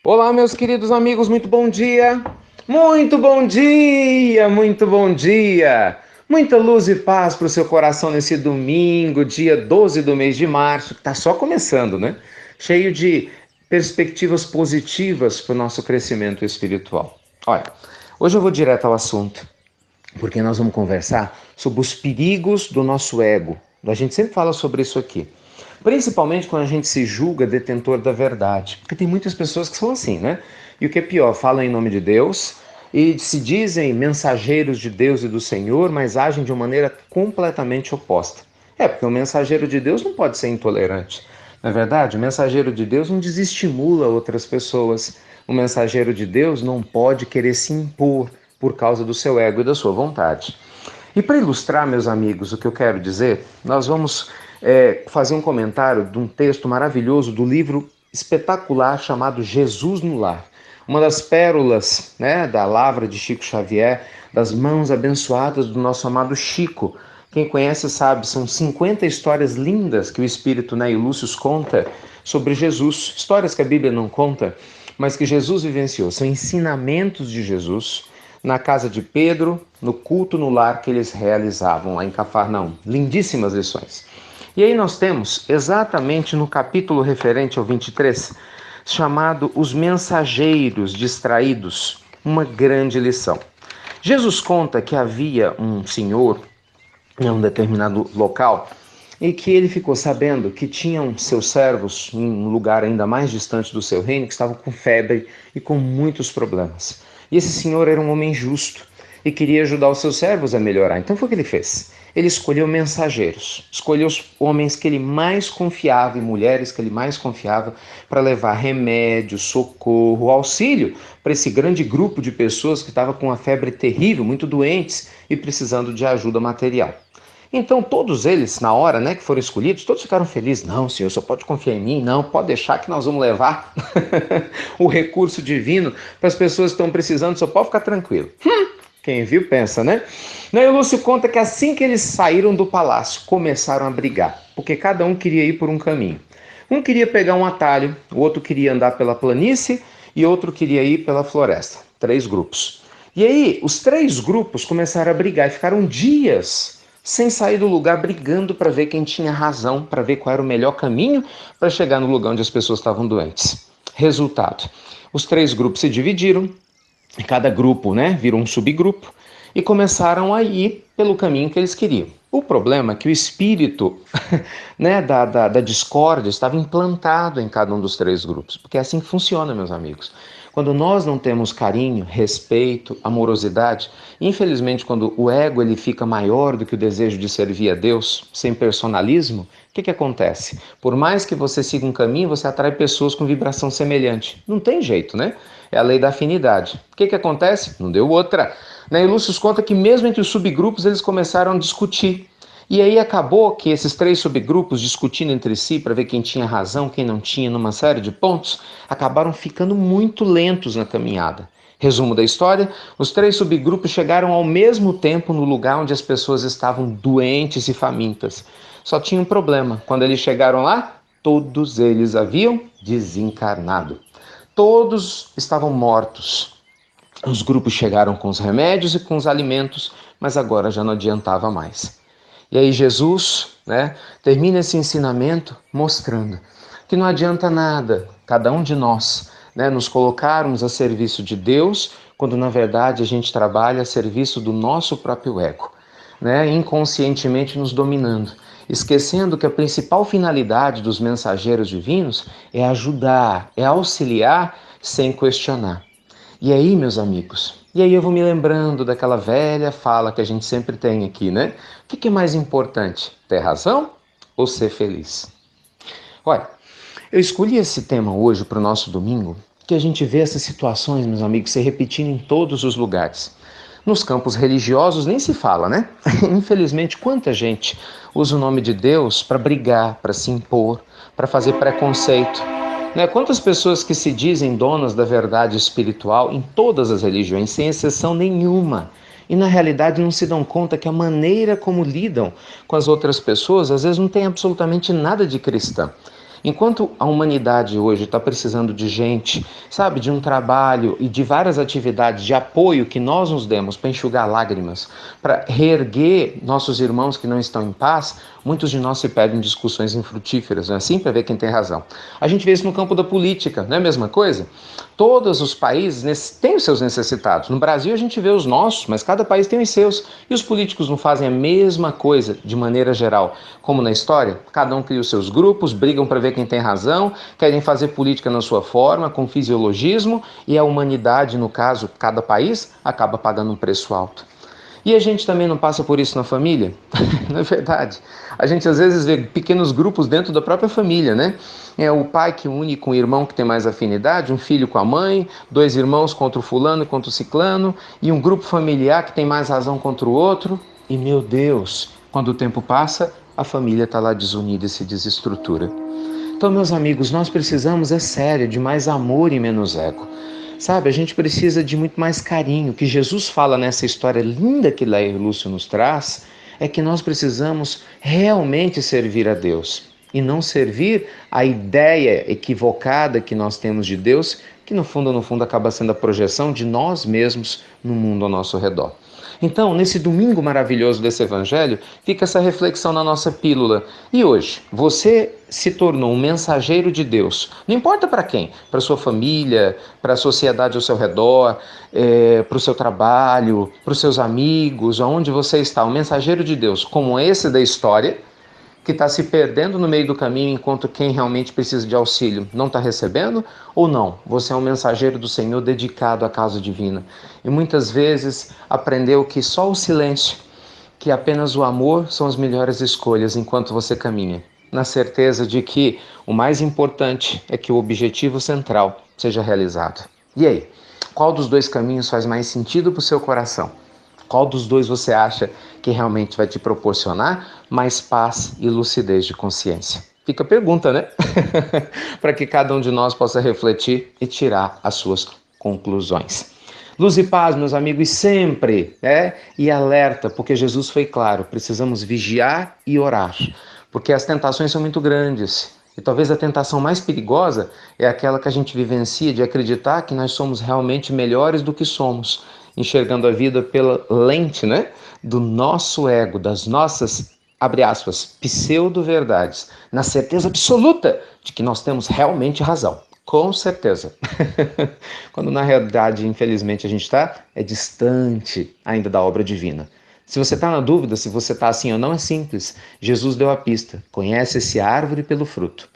Olá, meus queridos amigos, muito bom dia! Muito bom dia! Muito bom dia! Muita luz e paz para o seu coração nesse domingo, dia 12 do mês de março, que está só começando, né? Cheio de perspectivas positivas para o nosso crescimento espiritual. Olha, hoje eu vou direto ao assunto, porque nós vamos conversar sobre os perigos do nosso ego. A gente sempre fala sobre isso aqui. Principalmente quando a gente se julga detentor da verdade. Porque tem muitas pessoas que são assim, né? E o que é pior, falam em nome de Deus e se dizem mensageiros de Deus e do Senhor, mas agem de uma maneira completamente oposta. Porque o mensageiro de Deus não pode ser intolerante. Na verdade, o mensageiro de Deus não desestimula outras pessoas. O mensageiro de Deus não pode querer se impor por causa do seu ego e da sua vontade. E para ilustrar, meus amigos, o que eu quero dizer, nós vamos fazer um comentário de um texto maravilhoso do livro espetacular chamado Jesus no Lar. Uma das pérolas, né, da lavra de Chico Xavier, das mãos abençoadas do nosso amado Chico. Quem conhece sabe, são 50 histórias lindas que o Espírito, né, e o Lúcio conta sobre Jesus. Histórias que a Bíblia não conta, mas que Jesus vivenciou. São ensinamentos de Jesus na casa de Pedro, no culto no lar que eles realizavam lá em Cafarnaum. Lindíssimas lições. E aí nós temos, exatamente no capítulo referente ao 23, chamado Os Mensageiros Distraídos, uma grande lição. Jesus conta que havia um senhor em um determinado local e que ele ficou sabendo que tinham seus servos em um lugar ainda mais distante do seu reino que estavam com febre e com muitos problemas. E esse senhor era um homem justo e queria ajudar os seus servos a melhorar. Então foi o que ele fez. Ele escolheu mensageiros, escolheu os homens que ele mais confiava e mulheres que ele mais confiava para levar remédio, socorro, auxílio para esse grande grupo de pessoas que estava com uma febre terrível, muito doentes e precisando de ajuda material. Então todos eles, na hora, né, que foram escolhidos, todos ficaram felizes. Não, senhor, só pode confiar em mim. Não, pode deixar que nós vamos levar o recurso divino para as pessoas que estão precisando. Só pode ficar tranquilo. Quem viu, pensa, né? E o Lúcio conta que assim que eles saíram do palácio, começaram a brigar, porque cada um queria ir por um caminho. Um queria pegar um atalho, o outro queria andar pela planície e outro queria ir pela floresta. 3 grupos. E aí, os 3 grupos começaram a brigar e ficaram dias sem sair do lugar, brigando para ver quem tinha razão, para ver qual era o melhor caminho para chegar no lugar onde as pessoas estavam doentes. Resultado: os 3 grupos se dividiram, cada grupo, né, virou um subgrupo e começaram a ir pelo caminho que eles queriam. O problema é que o espírito né, da discórdia estava implantado em cada um dos 3 grupos, porque é assim que funciona, meus amigos. Quando nós não temos carinho, respeito, amorosidade, infelizmente quando o ego ele fica maior do que o desejo de servir a Deus, sem personalismo, o que acontece? Por mais que você siga um caminho, você atrai pessoas com vibração semelhante. Não tem jeito, né? É a lei da afinidade. O que acontece? Não deu outra. E Lúcio conta que mesmo entre os subgrupos eles começaram a discutir. E aí acabou que esses 3 subgrupos, discutindo entre si para ver quem tinha razão, quem não tinha, numa série de pontos, acabaram ficando muito lentos na caminhada. Resumo da história: os 3 subgrupos chegaram ao mesmo tempo no lugar onde as pessoas estavam doentes e famintas. Só tinha um problema: quando eles chegaram lá, todos eles haviam desencarnado. Todos estavam mortos. Os grupos chegaram com os remédios e com os alimentos, mas agora já não adiantava mais. E aí Jesus, né, termina esse ensinamento mostrando que não adianta nada cada um de nós, né, nos colocarmos a serviço de Deus, quando na verdade a gente trabalha a serviço do nosso próprio ego, né, inconscientemente nos dominando, esquecendo que a principal finalidade dos mensageiros divinos é ajudar, é auxiliar sem questionar. E aí, meus amigos, e aí eu vou me lembrando daquela velha fala que a gente sempre tem aqui, né? O que é mais importante, ter razão ou ser feliz? Olha, eu escolhi esse tema hoje para o nosso domingo, que a gente vê essas situações, meus amigos, se repetindo em todos os lugares. Nos campos religiosos nem se fala, né? Infelizmente, quanta gente usa o nome de Deus para brigar, para se impor, para fazer preconceito. Quantas pessoas que se dizem donas da verdade espiritual em todas as religiões, sem exceção nenhuma, e na realidade não se dão conta que a maneira como lidam com as outras pessoas às vezes não tem absolutamente nada de cristã. Enquanto a humanidade hoje está precisando de gente, sabe, de um trabalho e de várias atividades de apoio que nós nos demos para enxugar lágrimas, para reerguer nossos irmãos que não estão em paz, muitos de nós se perdem em discussões infrutíferas, não é assim? Para ver quem tem razão. A gente vê isso no campo da política, não é a mesma coisa? Todos os países têm os seus necessitados. No Brasil a gente vê os nossos, mas cada país tem os seus. E os políticos não fazem a mesma coisa de maneira geral, como na história? Cada um cria os seus grupos, brigam para ver quem tem razão, querem fazer política na sua forma, com fisiologismo, e a humanidade, no caso, cada país, acaba pagando um preço alto. E a gente também não passa por isso na família? Não é verdade? A gente às vezes vê pequenos grupos dentro da própria família, né? É o pai que une com o irmão que tem mais afinidade, um filho com a mãe, dois irmãos contra o fulano, contra o ciclano, e um grupo familiar que tem mais razão contra o outro. E meu Deus, quando o tempo passa, a família está lá desunida e se desestrutura. Então, meus amigos, nós precisamos, é sério, de mais amor e menos ego. Sabe, a gente precisa de muito mais carinho. O que Jesus fala nessa história linda que Leir Lúcio nos traz é que nós precisamos realmente servir a Deus e não servir a ideia equivocada que nós temos de Deus, que no fundo acaba sendo a projeção de nós mesmos no mundo ao nosso redor. Então, nesse domingo maravilhoso desse evangelho, fica essa reflexão na nossa pílula. E hoje, você se tornou um mensageiro de Deus. Não importa para quem, para sua família, para a sociedade ao seu redor, para o seu trabalho, para os seus amigos, aonde você está, um mensageiro de Deus, como esse da história, que está se perdendo no meio do caminho enquanto quem realmente precisa de auxílio não está recebendo? Ou não? Você é um mensageiro do Senhor dedicado à causa divina. E muitas vezes aprendeu que só o silêncio, que apenas o amor são as melhores escolhas enquanto você caminha, na certeza de que o mais importante é que o objetivo central seja realizado. E aí? Qual dos dois caminhos faz mais sentido para o seu coração? Qual dos dois você acha que realmente vai te proporcionar mais paz e lucidez de consciência? Fica a pergunta, né? Para que cada um de nós possa refletir e tirar as suas conclusões. Luz e paz, meus amigos, sempre, e alerta, porque Jesus foi claro, precisamos vigiar e orar, porque as tentações são muito grandes. E talvez a tentação mais perigosa é aquela que a gente vivencia de acreditar que nós somos realmente melhores do que somos, enxergando a vida pela lente, do nosso ego, das nossas, abre aspas, pseudo-verdades, na certeza absoluta de que nós temos realmente razão. Com certeza. Quando na realidade, infelizmente, a gente está distante ainda da obra divina. Se você está na dúvida se você está assim ou não, é simples. Jesus deu a pista. Conhece-se a árvore pelo fruto.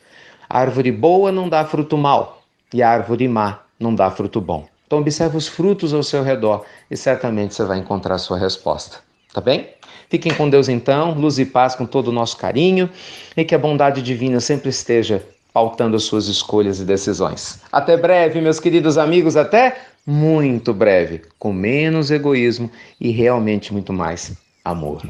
A árvore boa não dá fruto mau e a árvore má não dá fruto bom. Então observe os frutos ao seu redor e certamente você vai encontrar a sua resposta. Tá bem? Fiquem com Deus então, luz e paz com todo o nosso carinho e que a bondade divina sempre esteja pautando as suas escolhas e decisões. Até breve, meus queridos amigos, até muito breve, com menos egoísmo e realmente muito mais amor.